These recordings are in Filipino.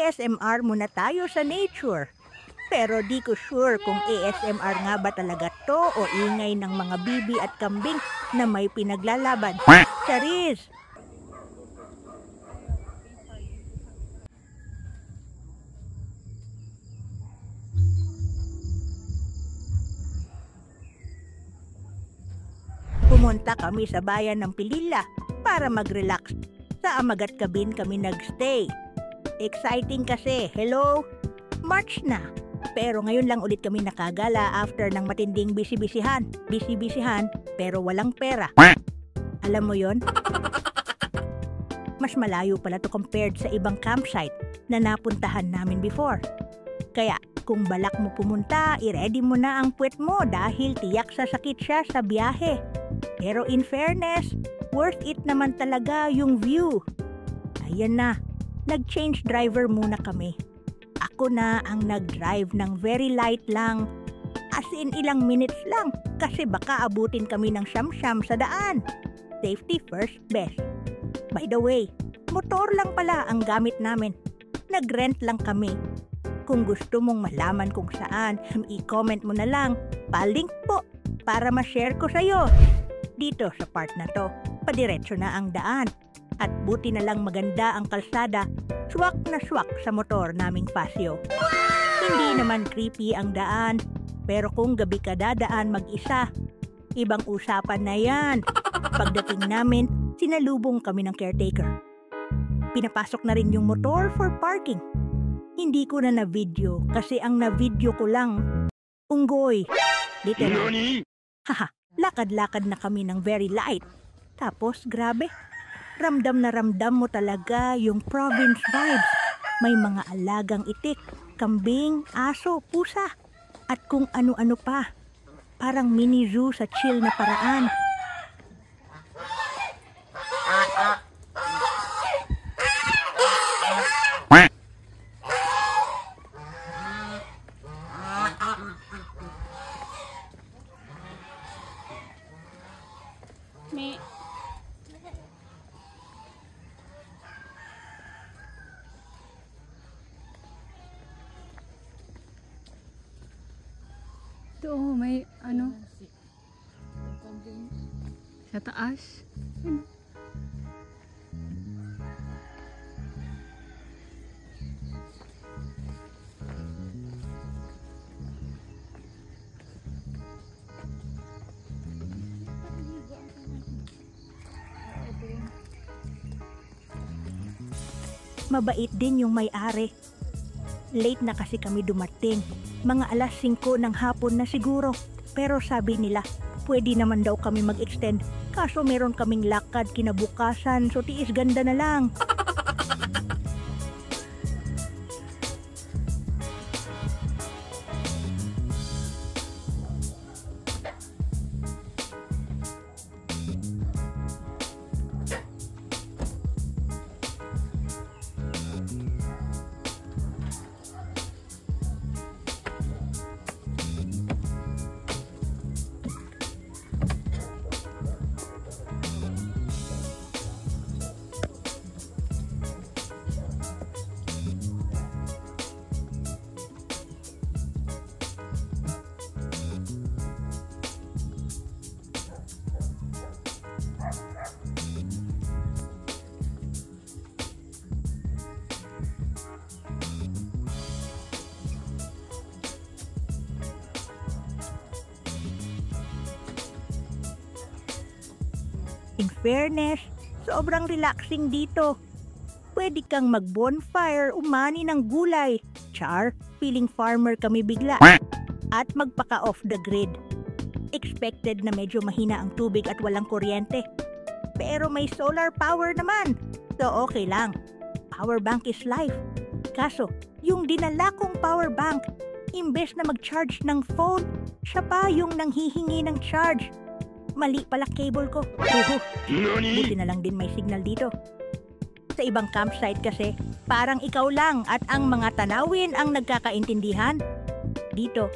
ASMR muna tayo sa nature. Pero di ko sure kung ASMR nga ba talaga to o ingay ng mga bibi at kambing na may pinaglalaban. Charis! Pumunta kami sa bayan ng Pilila para mag-relax. Sa Amagat Cabin kami nagstay. Exciting kasi, hello? March na. Pero ngayon lang ulit kami nakagala after ng matinding busy-busyhan. Busy-busyhan pero walang pera. Alam mo yon? Mas malayo pala to compared sa ibang campsite na napuntahan namin before. Kaya kung balak mo pumunta, i-ready mo na ang puwet mo dahil tiyak sasakit siya sa biyahe. Pero in fairness, worth it naman talaga yung view. Ayan na, nag-change driver muna kami. Ako na ang nag-drive ng very light lang. As in ilang minutes lang kasi baka abutin kami ng siyam-siyam sa daan. Safety first best. By the way, motor lang pala ang gamit namin. Nag-rent lang kami. Kung gusto mong malaman kung saan, i-comment mo na lang. Pa-link po para ma-share ko sa'yo. Dito sa part na to, padiretso na ang daan. At buti na lang maganda ang kalsada, swak na swak sa motor naming Paseo. Hindi naman creepy ang daan, pero kung gabi ka dadaan mag-isa, ibang usapan na yan. Pagdating namin, sinalubong kami ng caretaker. Pinapasok na rin yung motor for parking. Hindi ko na na-video kasi ang na-video ko lang, unggoy. Literal. Haha, lakad-lakad na kami ng very light. Tapos, grabe, ramdam na ramdam mo talaga yung province vibes. May mga alagang itik, kambing, aso, pusa, at kung ano-ano pa. Parang mini zoo sa chill na paraan. Ito, may ano sa taas. Ano? Mabait din yung may-ari. Late na kasi kami dumating. Mga alas 5 ng hapon na siguro. Pero sabi nila, pwede naman daw kami mag-extend. Kaso meron kaming lakad kinabukasan, so tiis ganda na lang. In fairness, sobrang relaxing dito. Pwede kang mag-bonfire, umani ng gulay. Char, feeling farmer kami bigla. At magpaka-off the grid. Expected na medyo mahina ang tubig at walang kuryente. Pero may solar power naman. So okay lang. Power bank is life. Kaso, yung dinala kong power bank, imbes na mag-charge ng phone, siya pa yung nanghihingi ng charge. Mali pala cable ko. Buti na lang din may signal dito. Sa ibang campsite kasi, parang ikaw lang at ang mga tanawin ang nagkakaintindihan. Dito,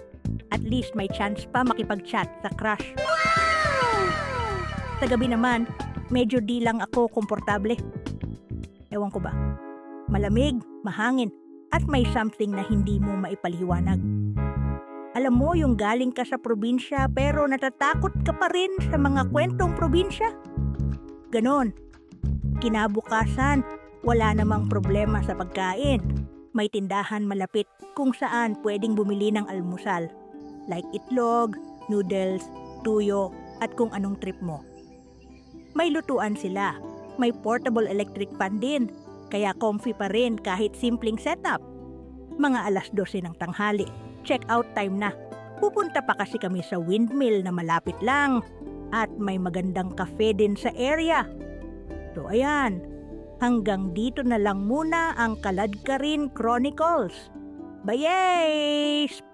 at least may chance pa makipag-chat sa crush. Sa gabi naman, medyo di lang ako komportable. Ewan ko ba. Malamig, mahangin, At may something na hindi mo maipaliwanag. Alam mo yung galing ka sa probinsya pero natatakot ka pa rin sa mga kwentong probinsya? Ganon. Kinabukasan, wala namang problema sa pagkain. May tindahan malapit kung saan pwedeng bumili ng almusal. Like itlog, noodles, tuyo, at kung anong trip mo. May lutuan sila. May portable electric fan din. Kaya comfy pa rin kahit simpleng setup. Mga 12:00 ng tanghali. Check out time na. Pupunta pa kasi kami sa windmill na malapit lang. At may magandang cafe din sa area. So ayan, hanggang dito na lang muna ang Kaladkarin Chronicles. Bye!